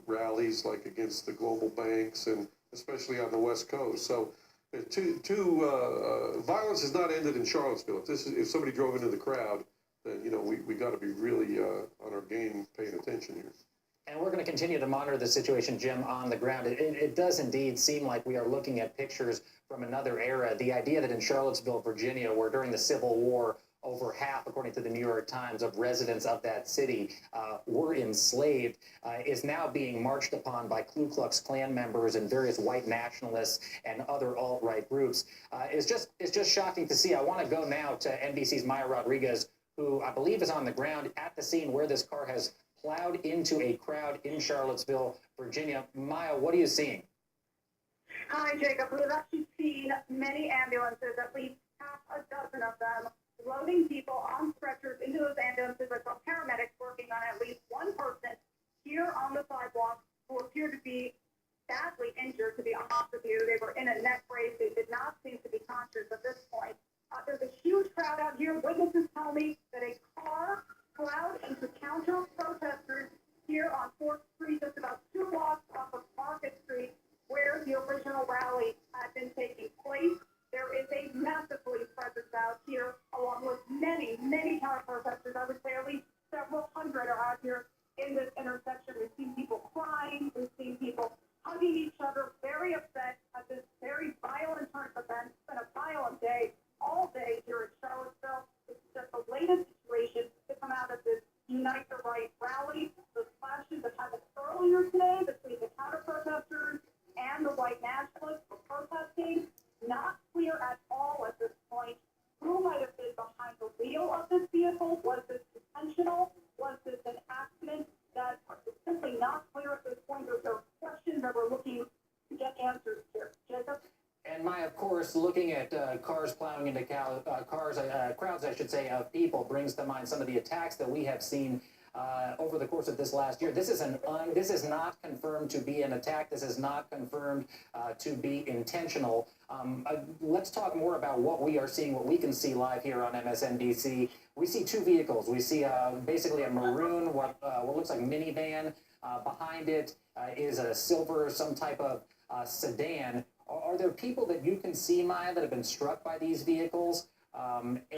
rallies like against the global banks and especially on the West Coast. So violence has not ended in Charlottesville. If somebody drove into the crowd, then we got to be really on our game, paying attention here. And we're going to continue to monitor the situation, Jim, on the ground. It does indeed seem like we are looking at pictures from another era. The idea that in Charlottesville, Virginia, where during the Civil War, over half, according to the New York Times, of residents of that city were enslaved, is now being marched upon by Ku Klux Klan members and various white nationalists and other alt-right groups. It's just shocking to see. I want to go now to NBC's Maya Rodriguez, who I believe is on the ground at the scene where this car has plowed into a crowd in Charlottesville, Virginia. Maya, what are you seeing? Hi, Jacob. We've actually seen many ambulances, at least half a dozen of them, loading people on stretchers into those ambulances. I saw paramedics working on at least one person here on the sidewalk who appeared to be badly injured, to be honest with you. They were in a neck brace. They did not seem to be conscious at this point. There's a huge crowd out here. Witnesses tell me that a car plowed into counter protesters here on 4th Street, just about 2 blocks off of Market Street, where the original rally had been taking place. There is a massive police presence out here, along with many, many counter protesters. I would say at least several hundred are out here in this intersection. We've seen people crying. We've seen people hugging each other, very upset at this very violent turn of events. It's been a violent day, all day here in Charlottesville. It's just the latest situation to come out of this Unite the Right rally. The clashes that happened earlier today between the counter protesters and the white nationalists for protesting, not clear at all at this point who might have been behind the wheel of this vehicle. Was this intentional? Was this an accident? That is simply not clear at this point. There are questions that we're looking to get answers to. Jacob? And Maya, of course, looking at cars plowing into crowds, I should say, of people brings to mind some of the attacks that we have seen over the course of this last year. This is not confirmed to be an attack. This is not confirmed to be intentional. Let's talk more about what we are seeing, what we can see live here on MSNBC. We see 2 vehicles. We see basically a maroon, what looks like minivan. Behind it is a silver, some type of sedan. Are there people that you can see, Maya, that have been struck by these vehicles?